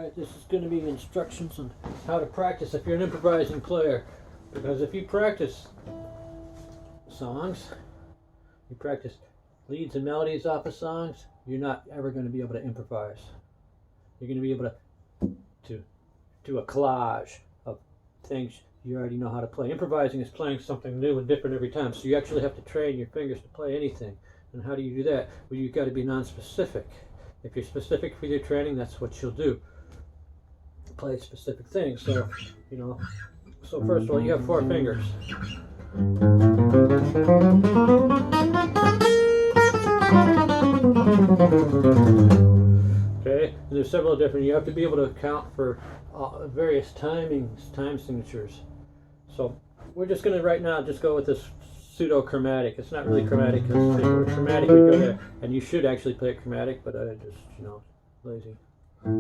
Alright, this is going to be instructions on how to practice if you're an improvising player. Because if you practice songs, you practice leads and melodies off of songs, you're not ever going to be able to improvise. You're going to be able to do a collage of things you already know how to play. Improvising is playing something new and different every time, so you actually have to train your fingers to play anything. And how do you do that? Well, you've got to be nonspecific. If you're specific with your training, that's what you'll do. Play specific things. So, so first of all, you have 4 fingers. Okay, and there's several different, you have to be able to account for various time signatures. So we're just going to right now just go with this pseudo-chromatic. It's not really chromatic, because if it were chromatic we'd go there, and you should actually play it chromatic, but I just, lazy. At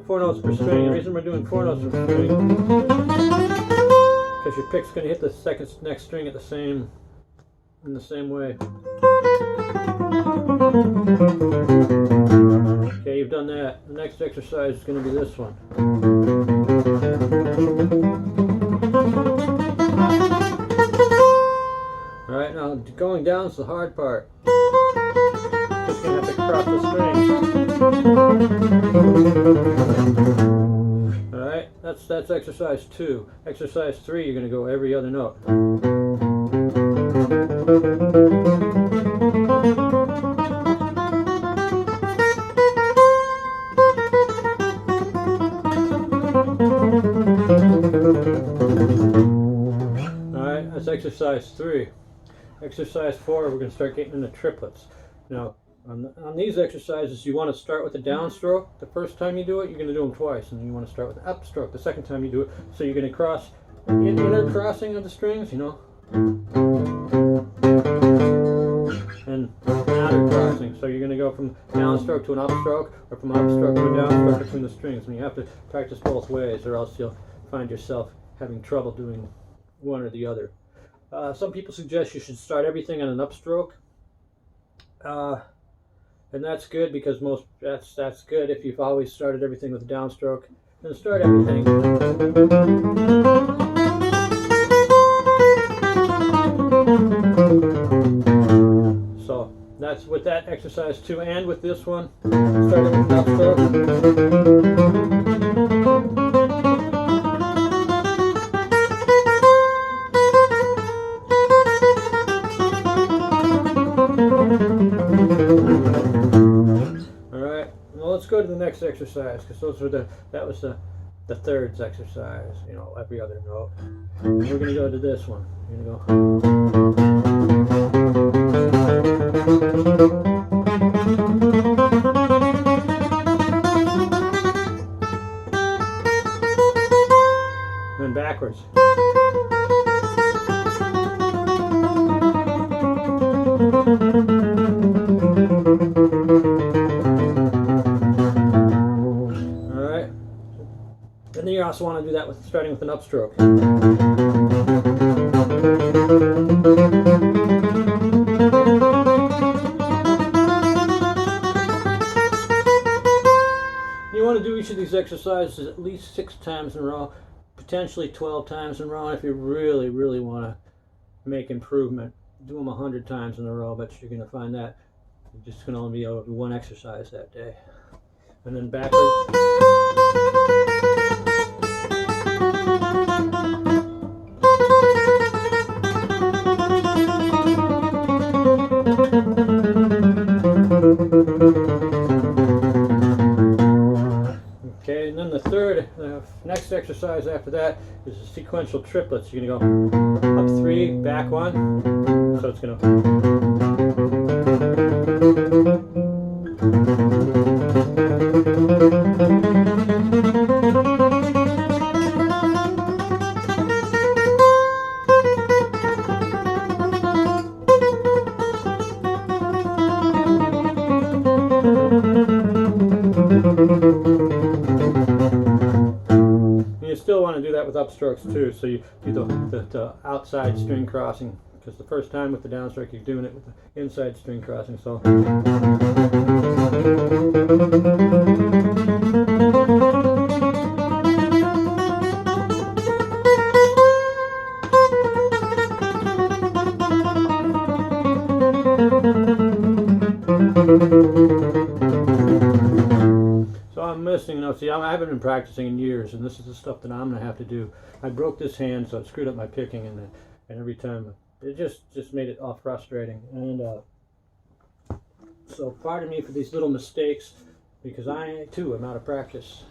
4 notes per string. The reason we're doing 4 notes per string because your pick's going to hit the next string at in the same way. Okay, you've done that. The next exercise is going to be this one. Alright, now going down is the hard part. Just going to have to cross the string. Alright, that's exercise 2. Exercise 3, you're going to go every other note. Alright, that's exercise 3. Exercise 4, we're going to start getting into triplets. Now, on these exercises, you want to start with the downstroke. The first time you do it, you're going to do them twice, and then you want to start with the upstroke the second time you do it. So you're going to cross inner crossing of the strings, and outer crossing. So you're going to go from downstroke to an upstroke, or from upstroke to a downstroke between the strings. And you have to practice both ways, or else you'll find yourself having trouble doing one or the other. Some people suggest you should start everything on an upstroke. And that's good because that's good if you've always started everything with a downstroke. Then start everything. So that's with that exercise 2 and with this one. Start with an upstroke. Alright, well, let's go to the next exercise, because that was the thirds exercise, every other note. And we're going to go to this one. We're going to go. And then backwards. Alright. And then you also want to do that starting with an upstroke. You want to do each of these exercises at least 6 times in a row, potentially 12 times in a row, and if you really, really want to make improvement, do them 100 times in a row, but you're going to find that you're just going to only be able to do one exercise that day. And then backwards. Okay, and then the next exercise after that is the sequential triplets. You're going to go up 3, back 1. So it's going to. You still want to do that with upstrokes too, so you do the outside string crossing, because the first time with the downstroke you're doing it with the inside string crossing. So So I'm missing notes. See, I haven't been practicing in years, and this is the stuff that I'm going to have to do. I broke this hand, so it screwed up my picking, and every time it just made it all frustrating. And so pardon me for these little mistakes, because I too am out of practice.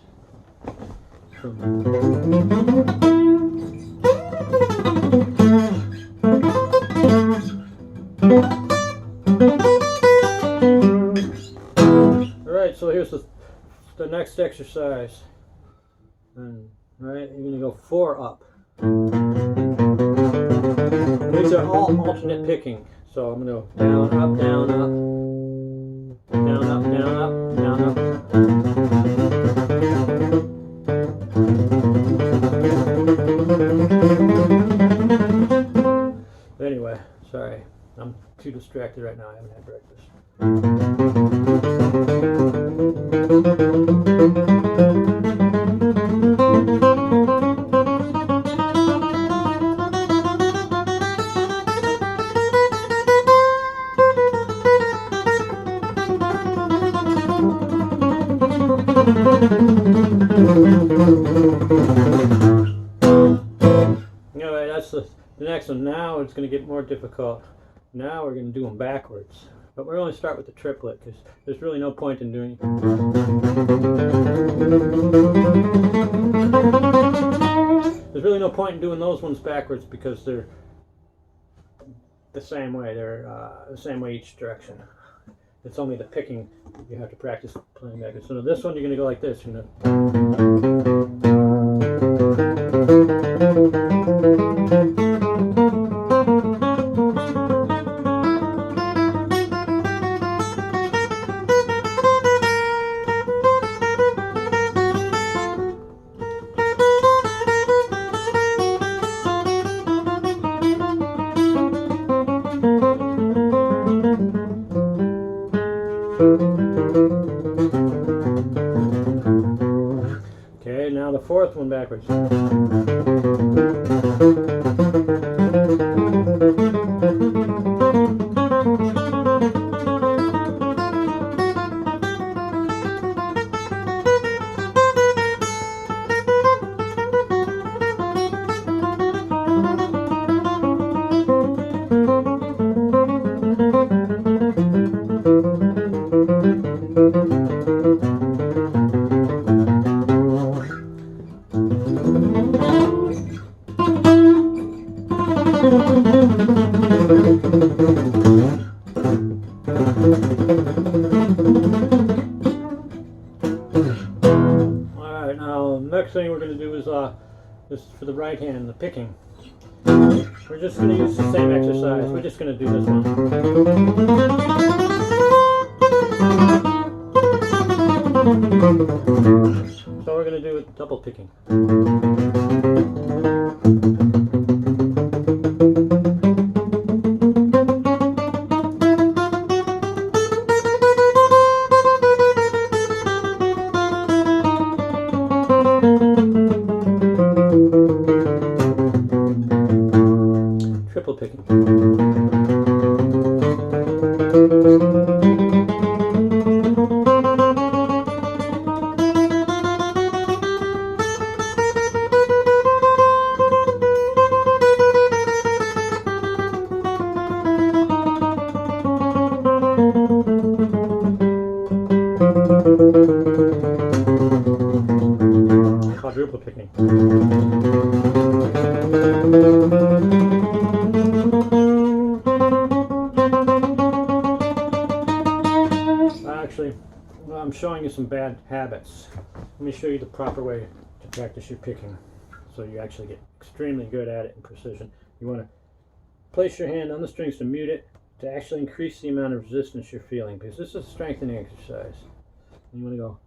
Alright, so here's the next exercise. And right, you're going to go 4 up. These are all alternate picking. So I'm going to go down, up, down, up. Down, up, down, up, down, up. Anyway, sorry, I'm too distracted right now. I haven't had breakfast. Anyway, that's the next one. Now it's going to get more difficult. Now we're going to do them backwards. But we're going to start with the triplet because there's really no point in doing those ones backwards because they're the same way. They're the same way each direction. It's only the picking you have to practice playing backwards. So this one you're going to go like this. You're okay, now the fourth one backwards. Alright, now the next thing we're going to do is this is for the right hand, the picking. We're just going to use the same exercise. We're just going to do this one. So we're going to do it double picking. Triple picking. Quadruple picking. Actually, well, I'm showing you some bad habits. Let me show you the proper way to practice your picking so you actually get extremely good at it in precision. You want to place your hand on the strings to mute it to actually increase the amount of resistance you're feeling because this is a strengthening exercise. And you want to go.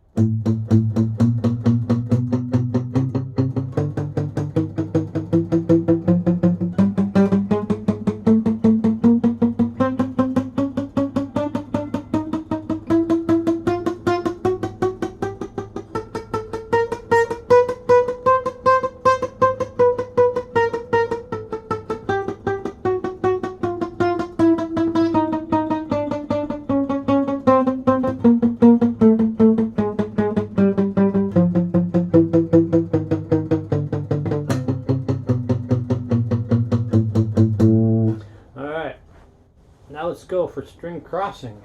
for string crossing.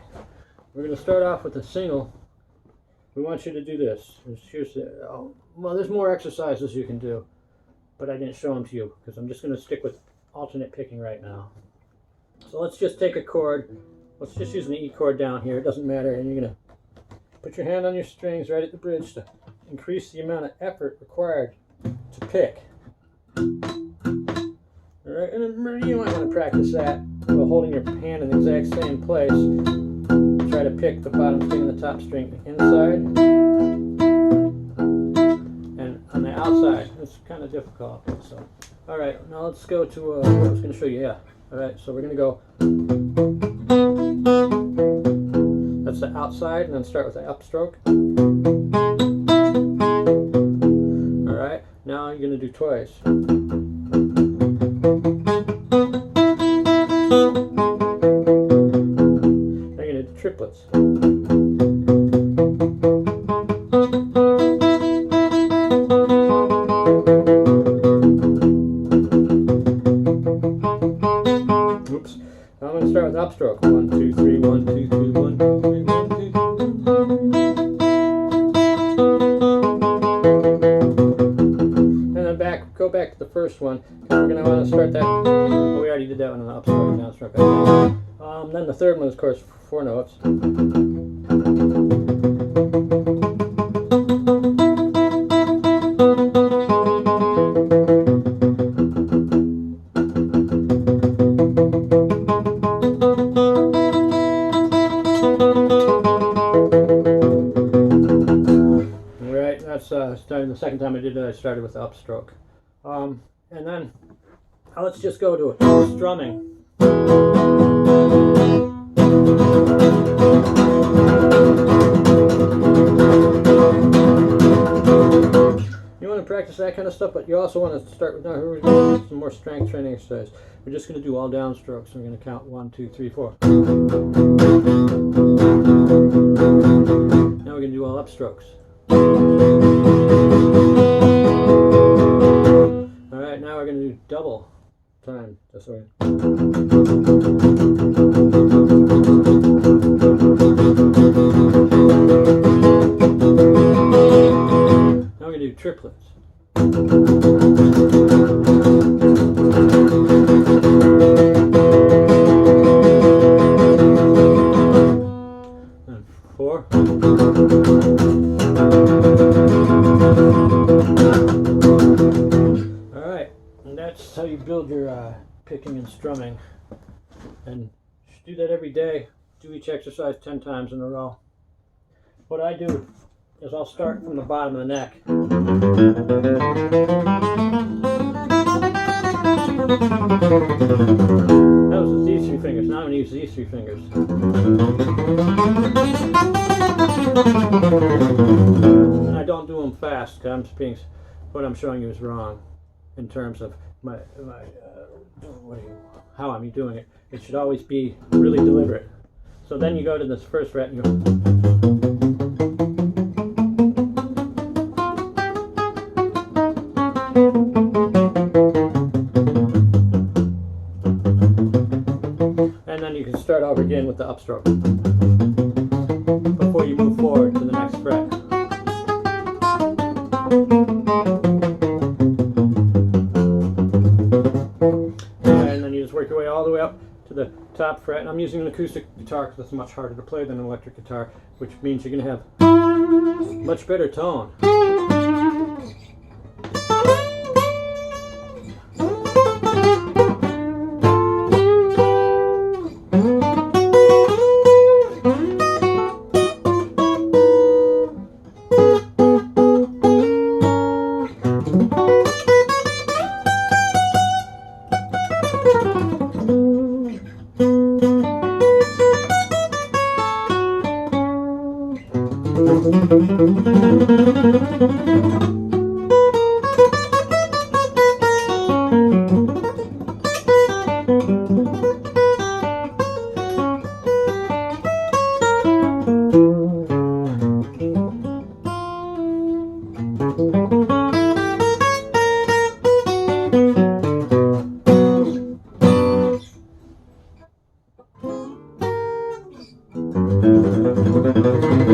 We're going to start off with a single. We want you to do this. Here's well, there's more exercises you can do, but I didn't show them to you because I'm just going to stick with alternate picking right now. So let's just take a chord. Let's just use an E chord down here. It doesn't matter. And you're going to put your hand on your strings right at the bridge to increase the amount of effort required to pick. Alright, and then you might want to practice that while holding your hand in the exact same place. Try to pick the bottom string and the top string inside and on the outside. It's kind of difficult. So, alright, now let's go to what I was going to show you. Yeah. Alright, so we're going to go. That's the outside, and then start with the upstroke. Alright, now you're going to do twice. Triplets. Oops. Now I'm going to start with upstroke. 1, 2, 3, 1, 2, 3, 1, 2, 3, 1, 2, 3. And then go back to the first one. We're going to want to start that. Oh, we already did that one on the upstroke and downstroke. Then the third one is, of course, 4 notes. Alright, that's starting the second time I did it, I started with the upstroke. And then let's just go to it. Strumming. You want to practice that kind of stuff, but you also want to start with, now here we're going to do some more strength training exercise. We're just going to do all downstrokes. We're going to count 1, 2, 3, 4. Now we're going to do all upstrokes. Alright, now we're going to do double time. That's right. Now we're going to do triplets. And 4. Alright, and that's how you build your picking and strumming. And do that every day. Do each exercise 10 times in a row. What I do is I'll start from the bottom of the neck. That was these 3 fingers. Now I'm going to use these 3 fingers. And I don't do them fast because what I'm showing you is wrong in terms of how I'm doing it. It should always be really deliberate. So then you go to this first fret and you go. And then you can start over again with the upstroke before you move forward to the next fret. And then you just work your way all the way up to the top fret. And I'm using an acoustic guitar because it's much harder to play than an electric guitar, which means you're going to have much better tone.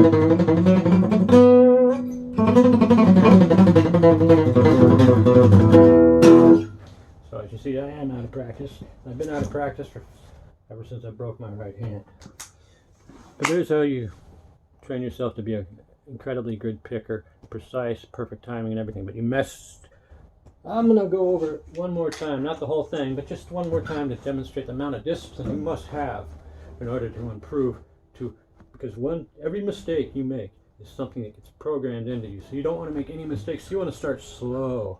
So as you see, I am out of practice. I've been out of practice ever since I broke my right hand. But here's how you train yourself to be an incredibly good picker, precise, perfect timing and everything. But you messed. I'm going to go over it one more time, not the whole thing, but just one more time to demonstrate the amount of discipline you must have in order to improve. Because every mistake you make is something that gets programmed into you. So you don't want to make any mistakes. You want to start slow.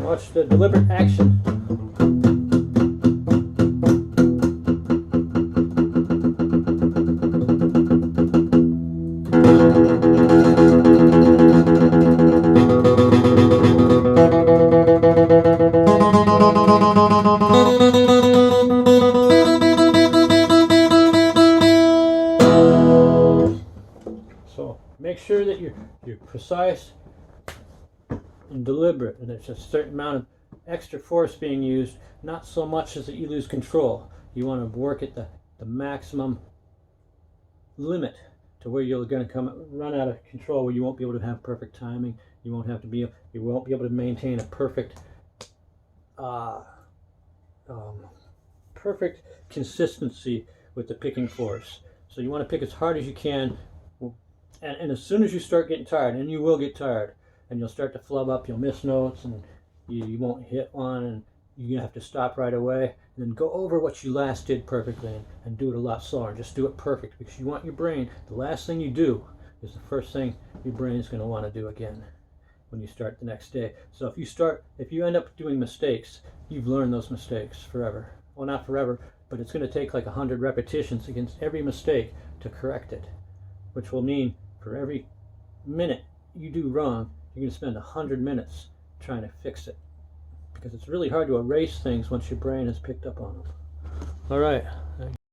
Watch the deliberate action. So make sure that you're precise and deliberate, and there's a certain amount of extra force being used, not so much as that you lose control. You want to work at the maximum limit to where you're going to run out of control, where you won't be able to have perfect timing. You won't be able to maintain a perfect perfect consistency with the picking force. So you want to pick as hard as you can, and as soon as you start getting tired, and you will get tired, and you'll start to flub up, you'll miss notes, and you won't hit one, and you have to stop right away, and then go over what you last did perfectly and do it a lot slower. Just do it perfect, because you want your brain, the last thing you do is the first thing your brain is going to want to do again when you start the next day. So if you end up doing mistakes, you've learned those mistakes forever. Well, not forever, but it's going to take like 100 repetitions against every mistake to correct it, which will mean for every minute you do wrong, you're going to spend 100 minutes trying to fix it, because it's really hard to erase things once your brain has picked up on them. All right.